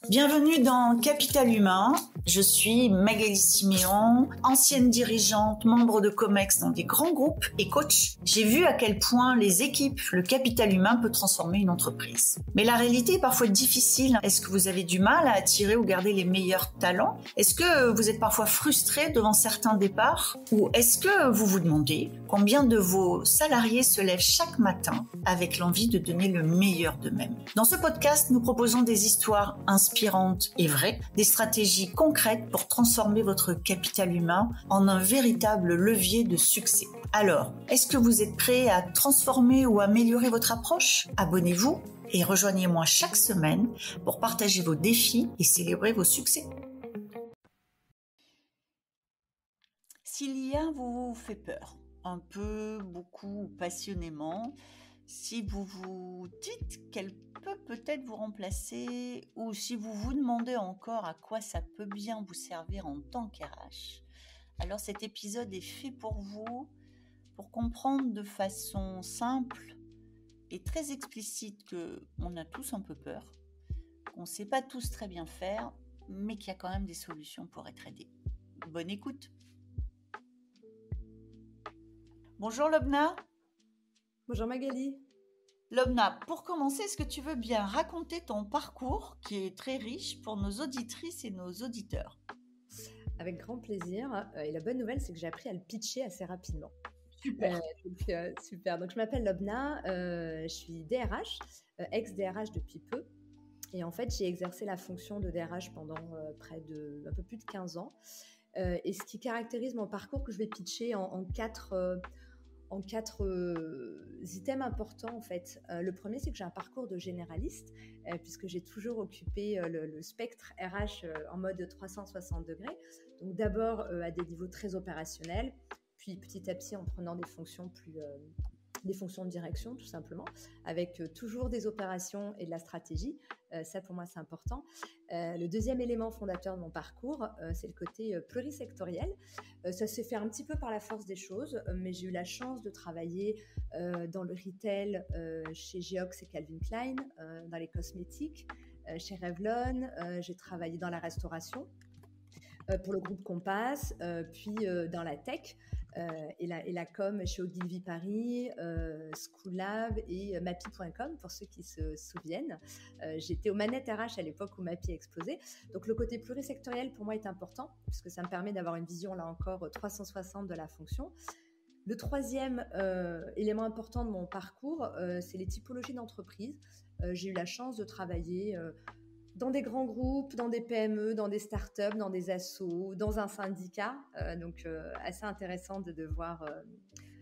Bienvenue dans Capital Humain. Je suis Magali Siméon, ancienne dirigeante, membre de Comex dans des grands groupes et coach. J'ai vu à quel point les équipes, le capital humain peut transformer une entreprise. Mais la réalité est parfois difficile. Est-ce que vous avez du mal à attirer ou garder les meilleurs talents? Est-ce que vous êtes parfois frustré devant certains départs? Ou est-ce que vous vous demandez combien de vos salariés se lèvent chaque matin avec l'envie de donner le meilleur d'eux-mêmes? Dans ce podcast, nous proposons des histoires inspirantes et vraies, des stratégies concrètes pour transformer votre capital humain en un véritable levier de succès. Alors, est-ce que vous êtes prêt à transformer ou améliorer votre approche? Abonnez-vous et rejoignez-moi chaque semaine pour partager vos défis et célébrer vos succès. Si l'IA vous fait peur, un peu, beaucoup, passionnément, si vous vous dites qu'elle peut peut-être vous remplacer ou si vous vous demandez encore à quoi ça peut bien vous servir en tant qu'RH, alors cet épisode est fait pour vous, pour comprendre de façon simple et très explicite qu'on a tous un peu peur, qu'on ne sait pas tous très bien faire, mais qu'il y a quand même des solutions pour être aidé. Bonne écoute. Bonjour Lobna. Bonjour Magali. Lobna, pour commencer, est-ce que tu veux bien raconter ton parcours qui est très riche pour nos auditrices et nos auditeurs? Avec grand plaisir. Et la bonne nouvelle, c'est que j'ai appris à le pitcher assez rapidement. Super. Super. Donc, je m'appelle Lobna, je suis DRH, ex-DRH depuis peu. Et en fait, j'ai exercé la fonction de DRH pendant un peu plus de 15 ans. Et ce qui caractérise mon parcours que je vais pitcher en quatre items importants en fait. Le premier, c'est que j'ai un parcours de généraliste puisque j'ai toujours occupé le spectre RH en mode 360 degrés. Donc d'abord à des niveaux très opérationnels, puis petit à petit en prenant des fonctions des fonctions de direction tout simplement, avec toujours des opérations et de la stratégie. Ça pour moi c'est important. Le deuxième élément fondateur de mon parcours, c'est le côté plurisectoriel. Ça s'est fait un petit peu par la force des choses, mais j'ai eu la chance de travailler dans le retail chez Geox et Calvin Klein, dans les cosmétiques, chez Revlon, j'ai travaillé dans la restauration pour le groupe Compass, puis dans la tech et la com chez Ogilvy Paris, Schoolab et Mappy.com pour ceux qui se souviennent. J'étais aux manettes RH à l'époque où Mappy a explosé. Donc le côté plurisectoriel pour moi est important puisque ça me permet d'avoir une vision là encore 360 de la fonction. Le troisième élément important de mon parcours, c'est les typologies d'entreprise. J'ai eu la chance de travailler dans des grands groupes, dans des PME, dans des startups, dans des assos, dans un syndicat. Donc, assez intéressant de voir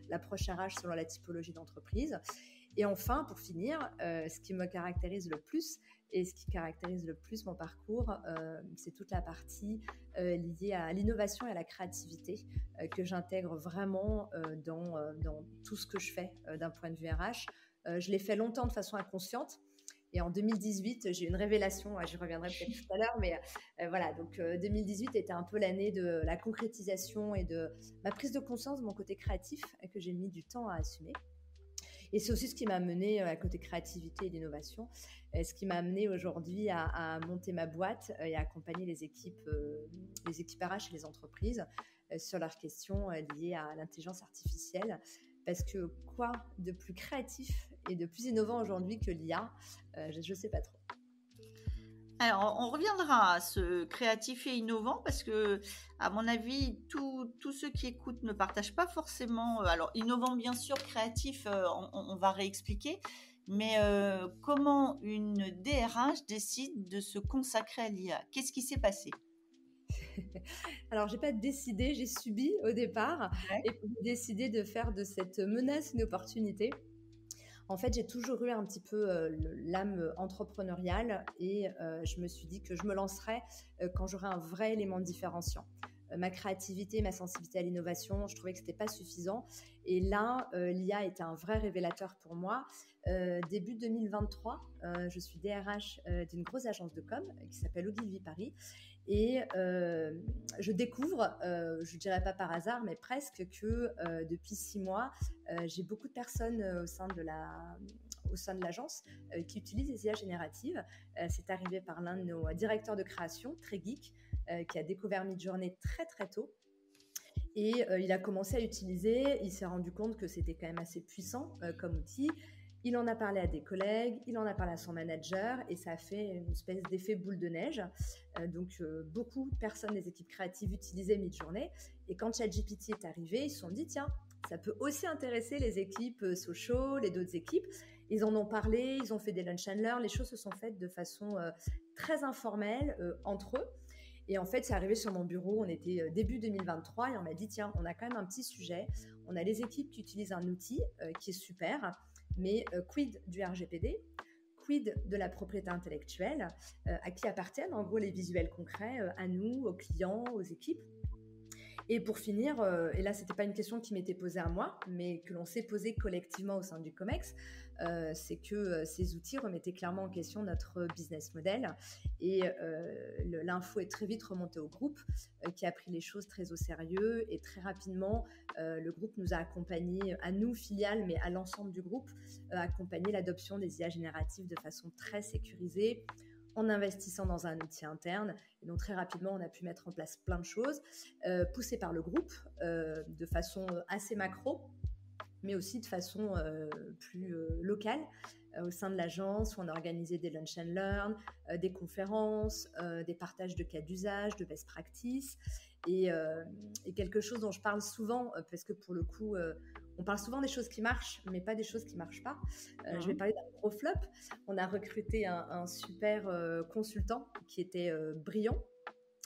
l'approche RH selon la typologie d'entreprise. Et enfin, pour finir, ce qui me caractérise le plus et ce qui caractérise le plus mon parcours, c'est toute la partie liée à l'innovation et à la créativité que j'intègre vraiment dans tout ce que je fais d'un point de vue RH. Je l'ai fait longtemps de façon inconsciente. Et en 2018, j'ai eu une révélation, j'y reviendrai peut-être tout à l'heure, mais voilà, donc 2018 était un peu l'année de la concrétisation et de ma prise de conscience de mon côté créatif que j'ai mis du temps à assumer. Et c'est aussi ce qui m'a mené à côté créativité et d'innovation, ce qui m'a amené aujourd'hui à monter ma boîte et à accompagner les équipes RH et les entreprises sur leurs questions liées à l'intelligence artificielle. Parce que quoi de plus créatif et de plus innovant aujourd'hui que l'IA? Je ne sais pas trop. Alors, on reviendra à ce créatif et innovant parce que, à mon avis, tous ceux qui écoutent ne partagent pas forcément. Alors, innovant, bien sûr, créatif, on va réexpliquer. Mais comment une DRH décide de se consacrer à l'IA? Qu'est-ce qui s'est passé? Alors, j'ai pas décidé, j'ai subi au départ et j'ai décidé de faire de cette menace une opportunité. En fait, j'ai toujours eu un petit peu l'âme entrepreneuriale et je me suis dit que je me lancerais quand j'aurais un vrai élément différenciant. Ma créativité, ma sensibilité à l'innovation, je trouvais que ce n'était pas suffisant. Et là, l'IA était un vrai révélateur pour moi. Début 2023, je suis DRH d'une grosse agence de com qui s'appelle Ogilvy Paris. Et je découvre, je ne dirais pas par hasard, mais presque que depuis 6 mois, j'ai beaucoup de personnes au sein au sein de l'agence qui utilisent les IA génératives. C'est arrivé par l'un de nos directeurs de création, très geek, qui a découvert Midjourney très très tôt. Et il a commencé à utiliser, il s'est rendu compte que c'était quand même assez puissant comme outil. Il en a parlé à des collègues, il en a parlé à son manager et ça a fait une espèce d'effet boule de neige. Donc, beaucoup de personnes des équipes créatives utilisaient Midjourney. Et quand ChatGPT est arrivé, ils se sont dit, tiens, ça peut aussi intéresser les équipes social et d'autres équipes. Ils en ont parlé, ils ont fait des lunch and learn. Les choses se sont faites de façon très informelle entre eux. Et en fait, c'est arrivé sur mon bureau, on était début 2023 et on m'a dit, tiens, on a quand même un petit sujet. On a les équipes qui utilisent un outil qui est super, mais quid du RGPD, quid de la propriété intellectuelle, à qui appartiennent en gros les visuels concrets, à nous, aux clients, aux équipes. Et pour finir, et là, c'était pas une question qui m'était posée à moi, mais que l'on s'est posée collectivement au sein du COMEX, c'est que ces outils remettaient clairement en question notre business model. Et l'info est très vite remontée au groupe, qui a pris les choses très au sérieux. Et très rapidement, le groupe nous a accompagnés, à nous, filiales, mais à l'ensemble du groupe, accompagné l'adoption des IA génératives de façon très sécurisée, en investissant dans un outil interne. Et donc, très rapidement, on a pu mettre en place plein de choses, poussées par le groupe, de façon assez macro, mais aussi de façon plus locale. Au sein de l'agence, où on a organisé des lunch and learn, des conférences, des partages de cas d'usage, de best practice. Et quelque chose dont je parle souvent, parce que pour le coup, on parle souvent des choses qui marchent, mais pas des choses qui ne marchent pas. Je vais parler d'un gros flop. On a recruté un super consultant qui était brillant,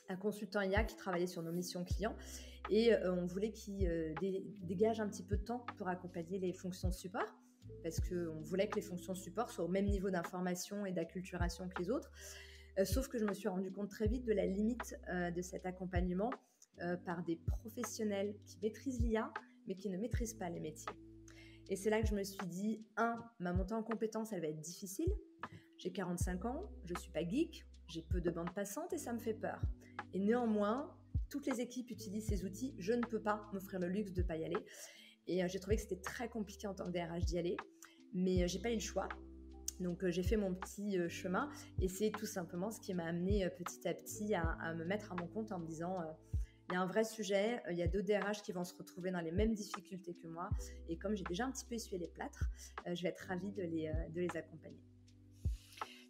un consultant IA qui travaillait sur nos missions clients. Et on voulait qu'il dégage un petit peu de temps pour accompagner les fonctions support, parce qu'on voulait que les fonctions support soient au même niveau d'information et d'acculturation que les autres. Sauf que je me suis rendu compte très vite de la limite de cet accompagnement par des professionnels qui maîtrisent l'IA, mais qui ne maîtrisent pas les métiers. Et c'est là que je me suis dit, ma montée en compétence, elle va être difficile. J'ai 45 ans, je ne suis pas geek, j'ai peu de bande passante et ça me fait peur. Et néanmoins, toutes les équipes utilisent ces outils, je ne peux pas m'offrir le luxe de ne pas y aller. Et j'ai trouvé que c'était très compliqué en tant que DRH d'y aller, mais je n'ai pas eu le choix. Donc, j'ai fait mon petit chemin et c'est tout simplement ce qui m'a amené petit à petit à me mettre à mon compte en me disant il y a un vrai sujet, il y a d'autres DRH qui vont se retrouver dans les mêmes difficultés que moi et comme j'ai déjà un petit peu essuyé les plâtres, je vais être ravie de les accompagner.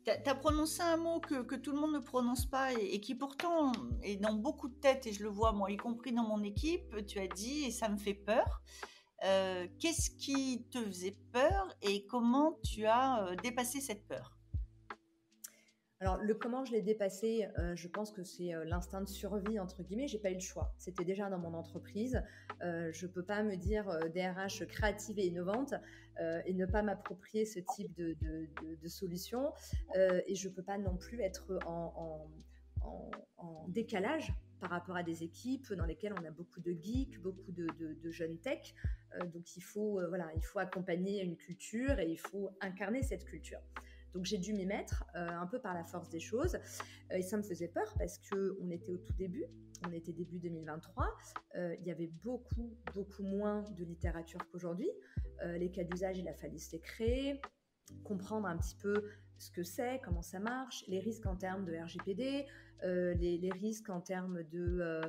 Tu as prononcé un mot que tout le monde ne prononce pas et qui pourtant est dans beaucoup de têtes, et je le vois moi, y compris dans mon équipe. Tu as dit, et ça me fait peur. Qu'est-ce qui te faisait peur et comment tu as dépassé cette peur ? Alors, le comment je l'ai dépassé, je pense que c'est l'instinct de survie, entre guillemets. J'ai pas eu le choix. C'était déjà dans mon entreprise. Je peux pas me dire DRH créative et innovante et ne pas m'approprier ce type de solution. Et je peux pas non plus être en décalage par rapport à des équipes dans lesquelles on a beaucoup de geeks, beaucoup de jeunes tech. Donc, il faut accompagner une culture et il faut incarner cette culture. Donc, j'ai dû m'y mettre un peu par la force des choses. Et ça me faisait peur parce qu'on était au tout début. On était début 2023. Il y avait beaucoup, beaucoup moins de littérature qu'aujourd'hui. Les cas d'usage, il a fallu se les créer, comprendre un petit peu ce que c'est, comment ça marche, les risques en termes de RGPD, les risques en termes de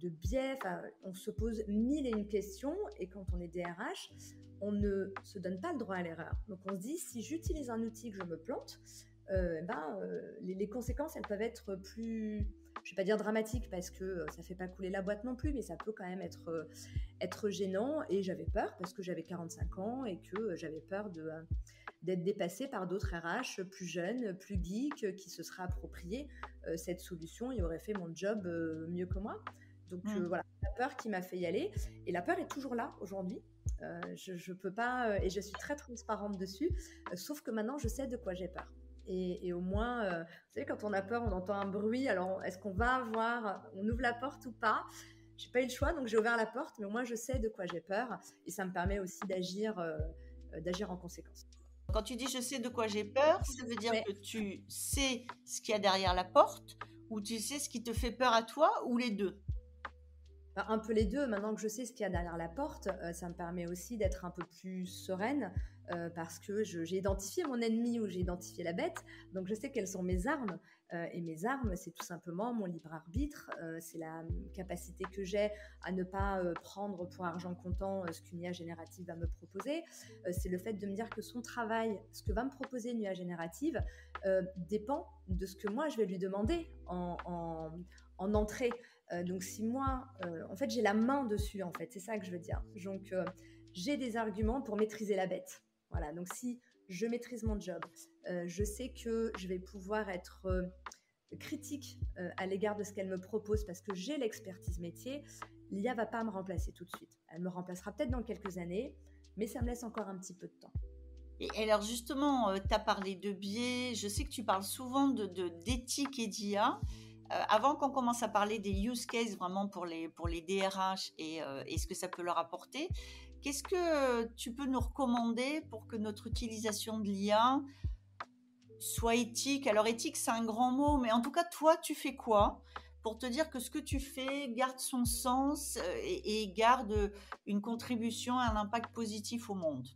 biais. Enfin, on se pose mille et une questions. Et quand on est DRH, on ne se donne pas le droit à l'erreur. Donc, on se dit, si j'utilise un outil que je me plante, les conséquences, elles peuvent être plus, je ne vais pas dire dramatiques parce que ça ne fait pas couler la boîte non plus, mais ça peut quand même être gênant. Et j'avais peur parce que j'avais 45 ans et que j'avais peur d'être dépassée par d'autres RH plus jeunes, plus geeks, qui se seraient appropriés cette solution et auraient fait mon job mieux que moi. Donc, voilà, la peur qui m'a fait y aller. Et la peur est toujours là aujourd'hui. Je peux pas, et je suis très transparente dessus, sauf que maintenant je sais de quoi j'ai peur. Et au moins, vous savez, quand on a peur, on entend un bruit. Alors, est-ce qu'on va on ouvre la porte ou pas? J'ai pas eu le choix, donc j'ai ouvert la porte, mais au moins je sais de quoi j'ai peur, et ça me permet aussi d'agir en conséquence. Quand tu dis je sais de quoi j'ai peur, ça veut dire que tu sais ce qu'il y a derrière la porte, ou tu sais ce qui te fait peur à toi, ou les deux? Un peu les deux. Maintenant que je sais ce qu'il y a derrière la porte, ça me permet aussi d'être un peu plus sereine parce que j'ai identifié mon ennemi ou j'ai identifié la bête. Donc, je sais quelles sont mes armes. Et mes armes, c'est tout simplement mon libre arbitre. C'est la capacité que j'ai à ne pas prendre pour argent comptant ce qu'une IA générative va me proposer. C'est le fait de me dire que son travail, ce que va me proposer une IA générative, dépend de ce que moi, je vais lui demander en entrée. Donc, si moi, en fait, j'ai la main dessus, en fait, c'est ça que je veux dire. Donc, j'ai des arguments pour maîtriser la bête. Voilà, donc si je maîtrise mon job, je sais que je vais pouvoir être critique à l'égard de ce qu'elle me propose parce que j'ai l'expertise métier, l'IA ne va pas me remplacer tout de suite. Elle me remplacera peut-être dans quelques années, mais ça me laisse encore un petit peu de temps. Et alors justement, tu as parlé de biais, je sais que tu parles souvent d'éthique et d'IA. Avant qu'on commence à parler des use cases vraiment pour les DRH et ce que ça peut leur apporter, qu'est-ce que tu peux nous recommander pour que notre utilisation de l'IA soit éthique? Alors éthique, c'est un grand mot, mais en tout cas, toi, tu fais quoi pour te dire que ce que tu fais garde son sens et garde une contribution, un impact positif au monde?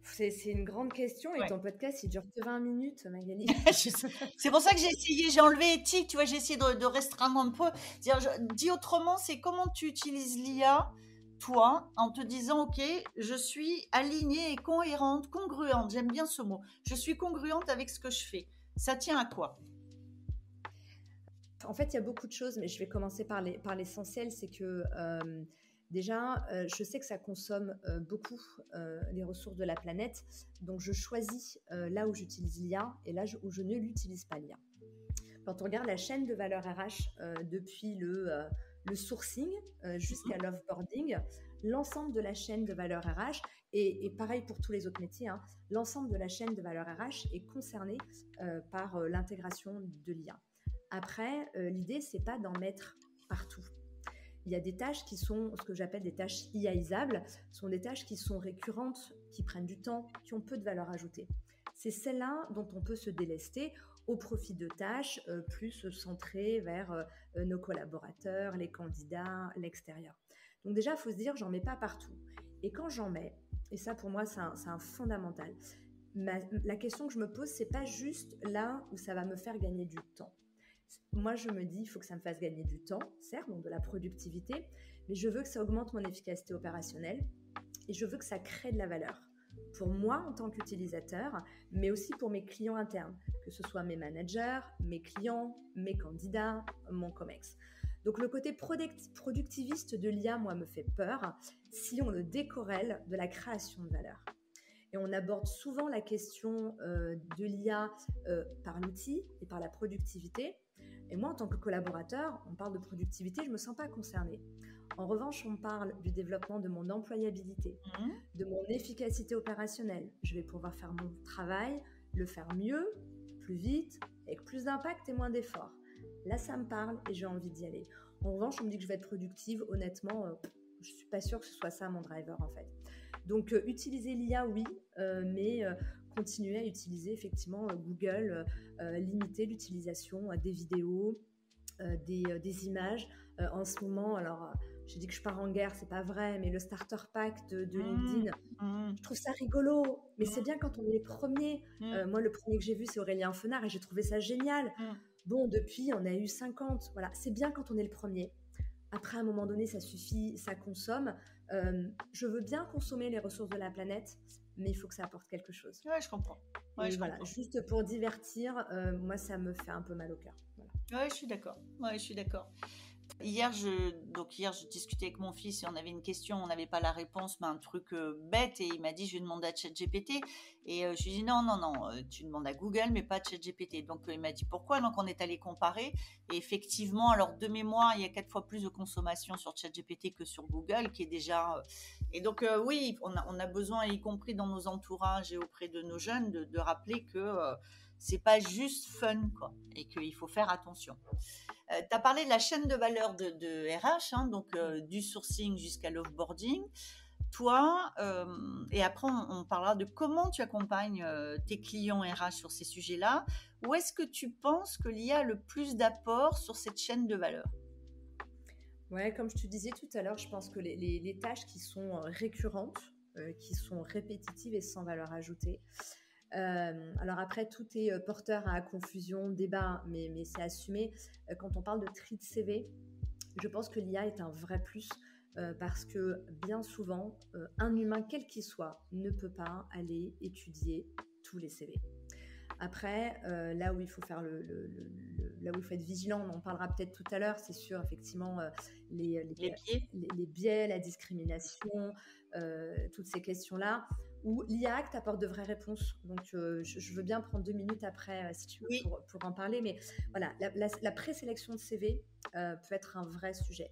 C'est une grande question et ton podcast, il dure que 20 minutes, Magali. C'est pour ça que j'ai enlevé éthique, tu vois, j'ai essayé de restreindre un peu. Dis autrement, c'est comment tu utilises l'IA, toi, en te disant, ok, je suis alignée et cohérente, congruente, j'aime bien ce mot, je suis congruente avec ce que je fais. Ça tient à quoi? En fait, il y a beaucoup de choses, mais je vais commencer par l'essentiel, c'est que déjà, je sais que ça consomme beaucoup les ressources de la planète, donc je choisis là où j'utilise l'IA et là où je ne l'utilise pas l'IA. Quand on regarde la chaîne de valeur RH depuis le sourcing jusqu'à l'offboarding, l'ensemble de la chaîne de valeur RH, et pareil pour tous les autres métiers, hein, l'ensemble de la chaîne de valeur RH est concerné par l'intégration de l'IA. Après, l'idée, c'est pas d'en mettre partout. Il y a des tâches qui sont ce que j'appelle des tâches IAisables, ce sont des tâches qui sont récurrentes, qui prennent du temps, qui ont peu de valeur ajoutée. C'est celles-là dont on peut se délester au profit de tâches plus centrées vers nos collaborateurs, les candidats, l'extérieur. Donc déjà, il faut se dire, j'en mets pas partout. Et quand j'en mets, et ça pour moi, c'est un fondamental, la question que je me pose, c'est pas juste là où ça va me faire gagner du temps. Moi, je me dis, il faut que ça me fasse gagner du temps, certes, donc de la productivité, mais je veux que ça augmente mon efficacité opérationnelle et je veux que ça crée de la valeur pour moi en tant qu'utilisateur, mais aussi pour mes clients internes, que ce soit mes managers, mes clients, mes candidats, mon COMEX. Donc, le côté productiviste de l'IA, moi, me fait peur si on le décorrèle de la création de valeur. Et on aborde souvent la question de l'IA par l'outil et par la productivité. Et moi, en tant que collaborateur, on parle de productivité, je ne me sens pas concernée. En revanche, on parle du développement de mon employabilité, de mon efficacité opérationnelle. Je vais pouvoir faire mon travail, le faire mieux, plus vite, avec plus d'impact et moins d'efforts. Là, ça me parle et j'ai envie d'y aller. En revanche, on me dit que je vais être productive. Honnêtement, je ne suis pas sûre que ce soit ça mon driver, en fait. Donc, utiliser l'IA, oui, mais continuer à utiliser effectivement Google, limiter l'utilisation des vidéos, des images. En ce moment, alors, j'ai dit que je pars en guerre, c'est pas vrai, mais le starter pack de LinkedIn, je trouve ça rigolo, mais c'est bien quand on est les premiers. Moi, le premier que j'ai vu, c'est Aurélien Fenard et j'ai trouvé ça génial. Bon, depuis, on a eu 50. Voilà, c'est bien quand on est le premier. Après, à un moment donné, ça suffit, ça consomme. Je veux bien consommer les ressources de la planète, mais il faut que ça apporte quelque chose. Ouais, je comprends. Ouais, et voilà, juste pour divertir, moi, ça me fait un peu mal au cœur. Voilà. Ouais, je suis d'accord. Hier, je discutais avec mon fils et on avait une question, on n'avait pas la réponse, mais un truc bête, et il m'a dit, je vais demander à ChatGPT. Et je lui ai dit, non, tu demandes à Google, mais pas à ChatGPT. Donc, il m'a dit, pourquoi? Donc, on est allé comparer. Et effectivement, alors, de mémoire, il y a 4 fois plus de consommation sur ChatGPT que sur Google, qui est déjà... Et donc, oui, on a besoin, y compris dans nos entourages et auprès de nos jeunes, de rappeler que c'est pas juste fun, quoi, et qu'il faut faire attention. Tu as parlé de la chaîne de valeur de RH, hein, donc du sourcing jusqu'à l'offboarding. Toi, et après on parlera de comment tu accompagnes tes clients RH sur ces sujets-là. Où est-ce que tu penses que l'IA a le plus d'apport sur cette chaîne de valeur? Ouais, comme je te disais tout à l'heure, je pense que les tâches qui sont récurrentes, qui sont répétitives et sans valeur ajoutée. Alors après, tout est porteur à confusion, débat, mais c'est assumé. Quand on parle de tri de CV, je pense que l'IA est un vrai plus parce que bien souvent, un humain, quel qu'il soit, ne peut pas aller étudier tous les CV. Après, là où il faut faire là où il faut être vigilant, on en parlera peut-être tout à l'heure, c'est sûr, effectivement, les biais, la discrimination, toutes ces questions-là, où l'IA-Act apporte de vraies réponses. Donc, je veux bien prendre 2 minutes après, si tu veux, Oui. pour en parler. Mais voilà, la présélection de CV peut être un vrai sujet.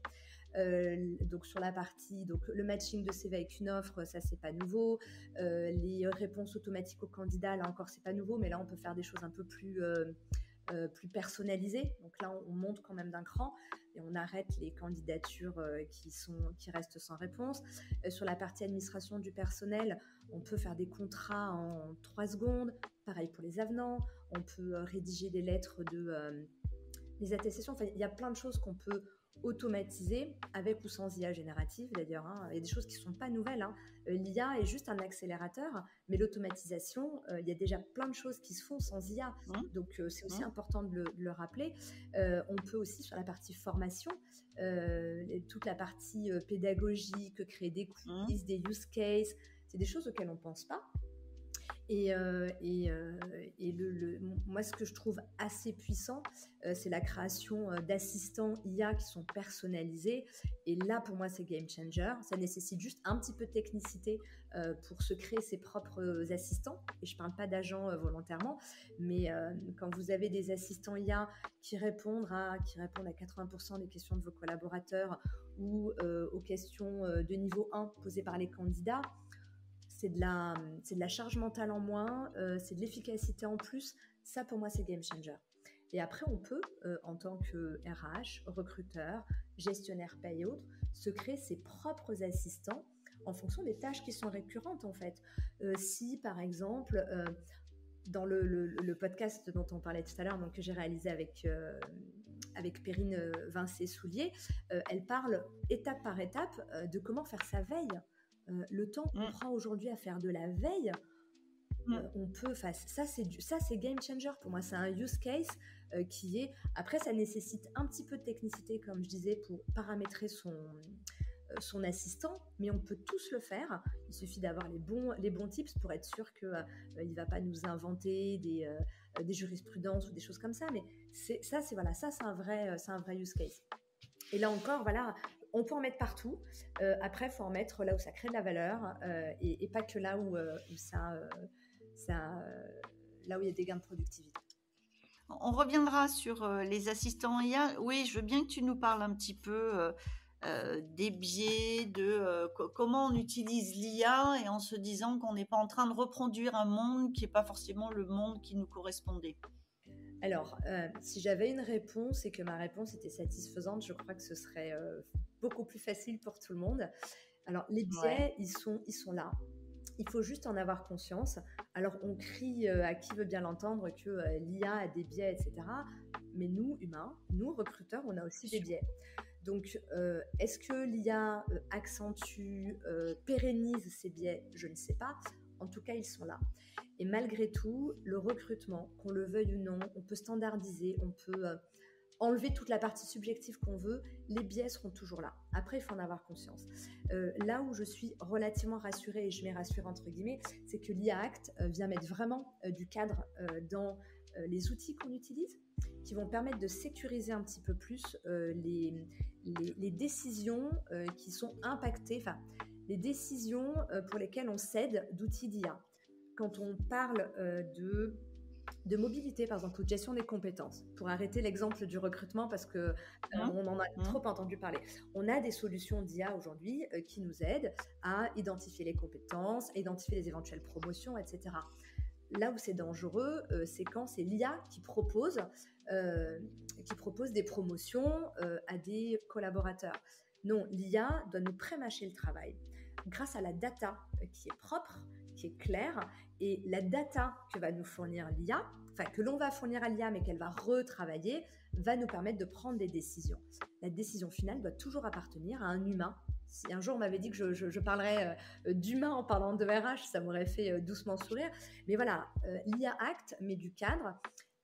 Donc sur la partie, donc le matching de CV avec une offre, ça c'est pas nouveau. Les réponses automatiques aux candidats, là encore c'est pas nouveau, mais là on peut faire des choses un peu plus personnalisées. Donc là on monte quand même d'un cran et on arrête les candidatures qui restent sans réponse. Sur la partie administration du personnel, on peut faire des contrats en 3 secondes. Pareil pour les avenants, on peut rédiger des lettres des attestations. Enfin, il y a plein de choses qu'on peut automatiser avec ou sans IA générative d'ailleurs. Il y a des choses qui ne sont pas nouvelles. L'IA est juste un accélérateur, mais l'automatisation, il y a déjà plein de choses qui se font sans IA. Donc c'est aussi important de le rappeler. On peut aussi sur la partie formation, toute la partie pédagogique, créer des quiz, des use cases, c'est des choses auxquelles on ne pense pas. Moi, ce que je trouve assez puissant, c'est la création d'assistants IA qui sont personnalisés. Et là, pour moi, c'est game changer. Ça nécessite juste un petit peu de technicité pour se créer ses propres assistants. Et je ne parle pas d'agents volontairement, mais quand vous avez des assistants IA qui répondent à 80% des questions de vos collaborateurs ou aux questions de niveau 1 posées par les candidats, c'est de la charge mentale en moins, c'est de l'efficacité en plus. Ça, pour moi, c'est game changer. Et après, on peut, en tant que RH, recruteur, gestionnaire paye et autres, se créer ses propres assistants en fonction des tâches qui sont récurrentes, en fait. Si, par exemple, dans le podcast dont on parlait tout à l'heure, donc, que j'ai réalisé avec Perrine Vincé-Soulier, elle parle étape par étape de comment faire sa veille. Le temps qu'on prend aujourd'hui à faire de la veille, on peut, ça c'est game changer pour moi. C'est un use case qui est, après ça nécessite un petit peu de technicité comme je disais pour paramétrer son assistant, mais on peut tous le faire. Il suffit d'avoir les bons tips pour être sûr qu'il ne va pas nous inventer des jurisprudences ou des choses comme ça, mais c'est un vrai use case. Et là encore, voilà, on peut en mettre partout. Après, il faut en mettre là où ça crée de la valeur et pas que là où là où il y a des gains de productivité. On reviendra sur les assistants IA. Oui, je veux bien que tu nous parles un petit peu des biais, de comment on utilise l'IA et en se disant qu'on n'est pas en train de reproduire un monde qui n'est pas forcément le monde qui nous correspondait. Alors, si j'avais une réponse et que ma réponse était satisfaisante, je crois que ce serait beaucoup plus facile pour tout le monde. Alors, les biais, ils sont là. Il faut juste en avoir conscience. Alors, on crie à qui veut bien l'entendre que l'IA a des biais, etc. Mais nous, humains, nous, recruteurs, on a aussi des biais. Donc, est-ce que l'IA accentue, pérennise ces biais? Je ne sais pas. En tout cas, ils sont là. Et malgré tout, le recrutement, qu'on le veuille ou non, on peut standardiser, on peut enlever toute la partie subjective qu'on veut, les biais seront toujours là. Après, il faut en avoir conscience. Là où je suis relativement rassurée, et je mets rassurée entre guillemets, c'est que l'IA Act vient mettre vraiment du cadre dans les outils qu'on utilise, qui vont permettre de sécuriser un petit peu plus les décisions qui sont impactées, enfin, les décisions pour lesquelles on cède d'outils d'IA. Quand on parle de mobilité, par exemple, ou de gestion des compétences, pour arrêter l'exemple du recrutement, parce qu'on en a trop entendu parler. On a des solutions d'IA aujourd'hui qui nous aident à identifier les compétences, à identifier les éventuelles promotions, etc. Là où c'est dangereux, c'est quand c'est l'IA qui propose des promotions à des collaborateurs. Non, l'IA doit nous prémâcher le travail grâce à la data qui est propre, qui est claire, et la data que va nous fournir l'IA, enfin que l'on va fournir à l'IA mais qu'elle va retravailler, va nous permettre de prendre des décisions. La décision finale doit toujours appartenir à un humain Si un jour on m'avait dit que je parlerais d'humain en parlant de RH, ça m'aurait fait doucement sourire. Mais voilà, l'IA Act met du cadre.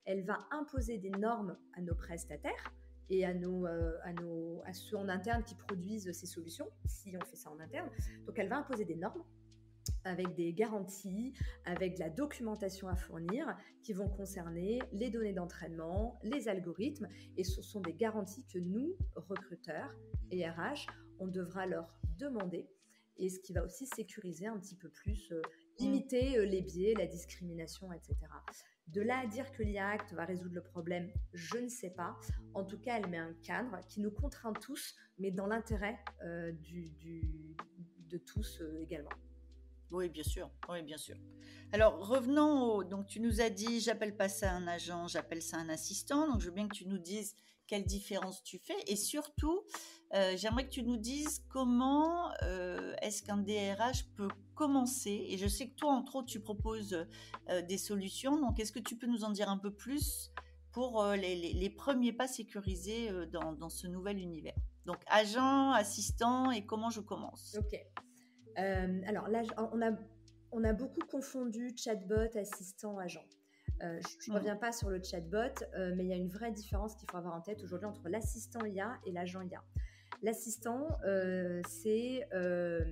Elle va imposer des normes à nos prestataires et à ceux en interne qui produisent ces solutions, si on fait ça en interne. Donc, elle va imposer des normes avec des garanties, avec de la documentation à fournir qui vont concerner les données d'entraînement, les algorithmes. Et ce sont des garanties que nous, recruteurs et RH, on devra leur demander. Et ce qui va aussi sécuriser un petit peu plus, limiter les biais, la discrimination, etc. De là à dire que l'IA Act va résoudre le problème, je ne sais pas. En tout cas, elle met un cadre qui nous contraint tous, mais dans l'intérêt de tous également. Oui, bien sûr. Oui, bien sûr. Alors, revenons donc tu nous as dit, j'appelle pas ça un agent, j'appelle ça un assistant. Donc, je veux bien que tu nous dises quelle différence tu fais. Et surtout, j'aimerais que tu nous dises comment est-ce qu'un DRH peut commencer. Et je sais que toi, entre autres, tu proposes des solutions. Donc, est-ce que tu peux nous en dire un peu plus pour les premiers pas sécurisés dans ce nouvel univers? Donc, agent, assistant et comment je commence? Ok. Alors là, on a beaucoup confondu chatbot, assistant, agent. Je ne reviens pas sur le chatbot, mais il y a une vraie différence qu'il faut avoir en tête aujourd'hui entre l'assistant IA et l'agent IA. L'assistant, c'est un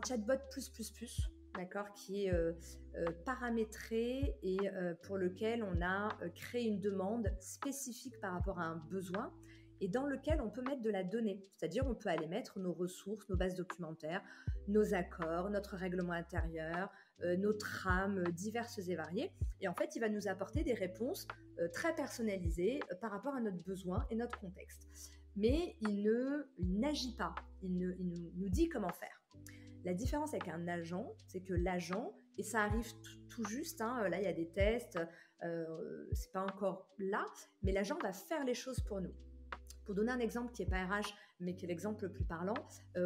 chatbot plus, d'accord, qui est paramétré et pour lequel on a créé une demande spécifique par rapport à un besoin et dans lequel on peut mettre de la donnée. C'est-à-dire on peut aller mettre nos ressources, nos bases documentaires, nos accords, notre règlement intérieur, nos trames diverses et variées. Et en fait, il va nous apporter des réponses très personnalisées par rapport à notre besoin et notre contexte. Mais il n'agit pas, il nous dit comment faire. La différence avec un agent, c'est que l'agent, et ça arrive tout juste, hein, là il y a des tests, c'est pas encore là, mais l'agent va faire les choses pour nous. Pour donner un exemple qui n'est pas RH, mais qui est l'exemple le plus parlant,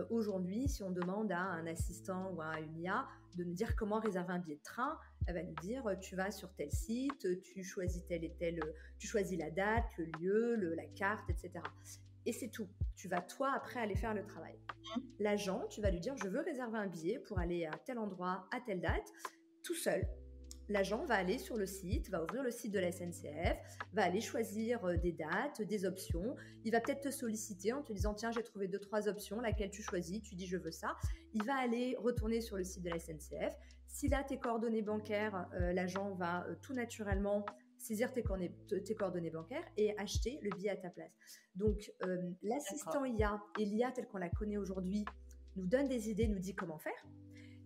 aujourd'hui, si on demande à un assistant ou à une IA de nous dire comment réserver un billet de train, elle va nous dire tu vas sur tel site, tu choisis tel et tel, tu choisis la date, le lieu, la carte, etc. Et c'est tout. Tu vas toi après aller faire le travail. L'agent, tu vas lui dire je veux réserver un billet pour aller à tel endroit, à telle date, tout seul. L'agent va aller sur le site, va ouvrir le site de la SNCF, va aller choisir des dates, des options. Il va peut-être te solliciter en te disant tiens, j'ai trouvé 2-3 options, laquelle tu choisis, tu dis je veux ça. Il va aller retourner sur le site de la SNCF. S'il a tes coordonnées bancaires, l'agent va tout naturellement saisir tes coordonnées bancaires et acheter le billet à ta place. Donc, l'assistant IA et l'IA telle qu'on la connaît aujourd'hui nous donne des idées, nous dit comment faire.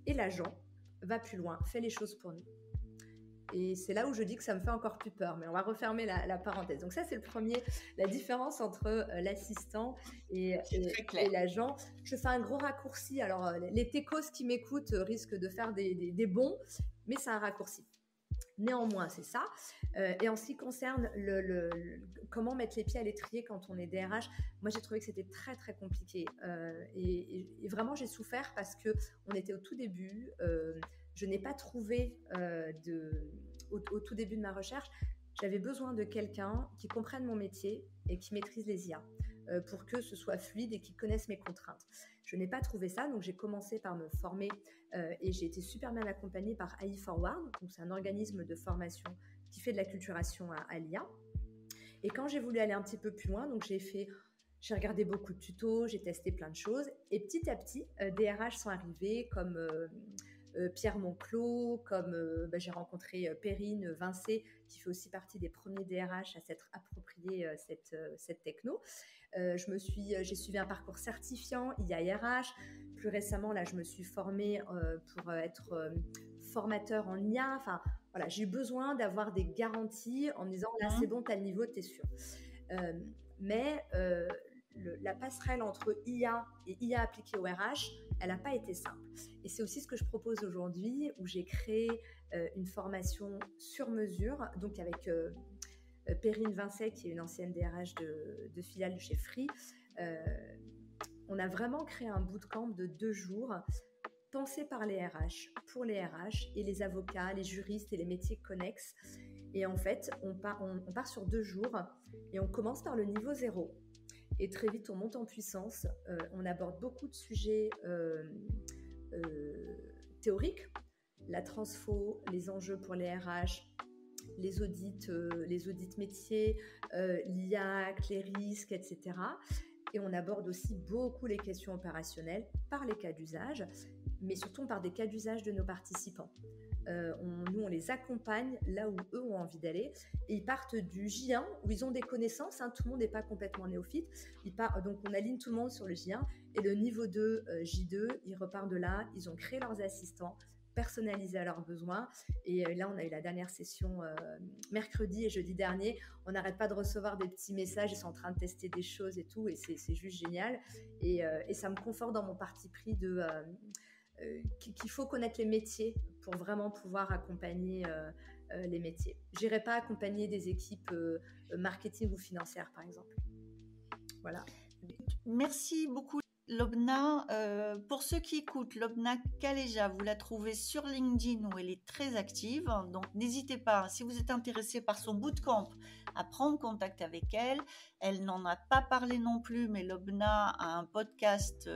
Et l'agent va plus loin, fait les choses pour nous. Et c'est là où je dis que ça me fait encore plus peur, mais on va refermer la parenthèse. Donc ça, c'est le premier, la différence entre l'assistant et l'agent. Je fais un gros raccourci. Alors, les techos qui m'écoutent risquent de faire des bons, mais c'est un raccourci. Néanmoins, c'est ça. Et en ce qui concerne comment mettre les pieds à l'étrier quand on est DRH, moi, j'ai trouvé que c'était très, très compliqué. Et vraiment, j'ai souffert parce qu'on était au tout début. Je n'ai pas trouvé au tout début de ma recherche, j'avais besoin de quelqu'un qui comprenne mon métier et qui maîtrise les IA pour que ce soit fluide et qui connaisse mes contraintes. Je n'ai pas trouvé ça, donc j'ai commencé par me former et j'ai été super bien accompagnée par AI Forward, donc c'est un organisme de formation qui fait de l'acculturation à l'IA. Et quand j'ai voulu aller un petit peu plus loin, donc j'ai regardé beaucoup de tutos, j'ai testé plein de choses et petit à petit, des RH sont arrivés comme Pierre Monclos, comme j'ai rencontré Perrine Vincé, qui fait aussi partie des premiers DRH à s'être approprié cette techno. J'ai suivi un parcours certifiant IA RH. Plus récemment, là, je me suis formée pour être formateur en IA. Enfin, voilà, j'ai eu besoin d'avoir des garanties en me disant là, c'est bon, t'as le niveau, t'es sûr. Mais la passerelle entre IA et IA appliquée au RH, elle n'a pas été simple. Et c'est aussi ce que je propose aujourd'hui, où j'ai créé une formation sur mesure, donc avec Perrine Vincet, qui est une ancienne DRH de filiale de chez Free. On a vraiment créé un bootcamp de 2 jours, pensé par les RH, pour les RH et les avocats, les juristes et les métiers connexes. Et en fait, on part sur 2 jours et on commence par le niveau 0. Et très vite, on monte en puissance. On aborde beaucoup de sujets théoriques, la transfo, les enjeux pour les RH, les audits métiers, l'IAC, les risques, etc. Et on aborde aussi beaucoup les questions opérationnelles par les cas d'usage, mais surtout par des cas d'usage de nos participants. Nous, on les accompagne là où eux ont envie d'aller. Et ils partent du J1 où ils ont des connaissances. Tout le monde n'est pas complètement néophyte. Donc, on aligne tout le monde sur le J1. Et le niveau 2, J2, ils repartent de là. Ils ont créé leurs assistants, personnalisés à leurs besoins. Et là, on a eu la dernière session mercredi et jeudi dernier. On n'arrête pas de recevoir des petits messages. Ils sont en train de tester des choses et tout. Et c'est juste génial. Et ça me conforte dans mon parti pris qu'il faut connaître les métiers pour vraiment pouvoir accompagner les métiers. Je n'irai pas accompagner des équipes marketing ou financières, par exemple. Voilà. Merci beaucoup, Lobna. Pour ceux qui écoutent, Lobna Kaleja, vous la trouvez sur LinkedIn où elle est très active. Donc, n'hésitez pas, si vous êtes intéressé par son bootcamp, à prendre contact avec elle. Elle n'en a pas parlé non plus, mais Lobna a un podcast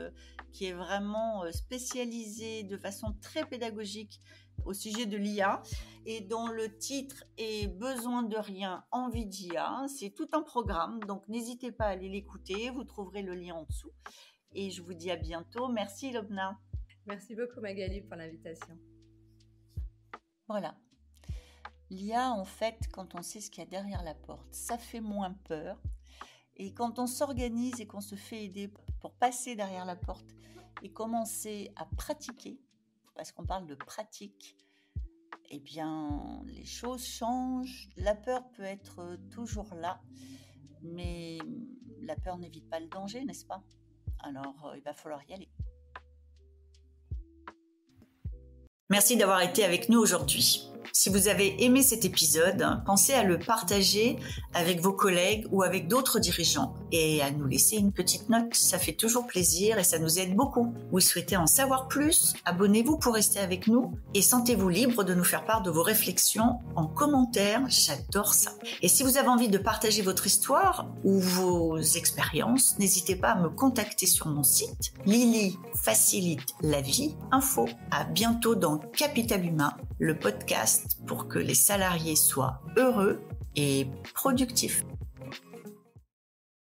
qui est vraiment spécialisé de façon très pédagogique au sujet de l'IA et dont le titre est Besoin de rien, envie d'IA. C'est tout un programme, donc n'hésitez pas à aller l'écouter. Vous trouverez le lien en dessous. Et je vous dis à bientôt. Merci Lobna. Merci beaucoup Magali pour l'invitation. Voilà. L'IA, en fait, quand on sait ce qu'il y a derrière la porte, ça fait moins peur. Et quand on s'organise et qu'on se fait aider pour passer derrière la porte et commencer à pratiquer, parce qu'on parle de pratique, eh bien, les choses changent. La peur peut être toujours là, mais la peur n'évite pas le danger, n'est-ce pas ? Alors, il va falloir y aller. Merci d'avoir été avec nous aujourd'hui. Si vous avez aimé cet épisode, pensez à le partager avec vos collègues ou avec d'autres dirigeants et à nous laisser une petite note. Ça fait toujours plaisir et ça nous aide beaucoup. Vous souhaitez en savoir plus? Abonnez-vous pour rester avec nous et sentez-vous libre de nous faire part de vos réflexions en commentaire. J'adore ça. Et si vous avez envie de partager votre histoire ou vos expériences, n'hésitez pas à me contacter sur mon site Lily facilite la vie info. À bientôt dans Capital Humain, le podcast pour que les salariés soient heureux et productifs.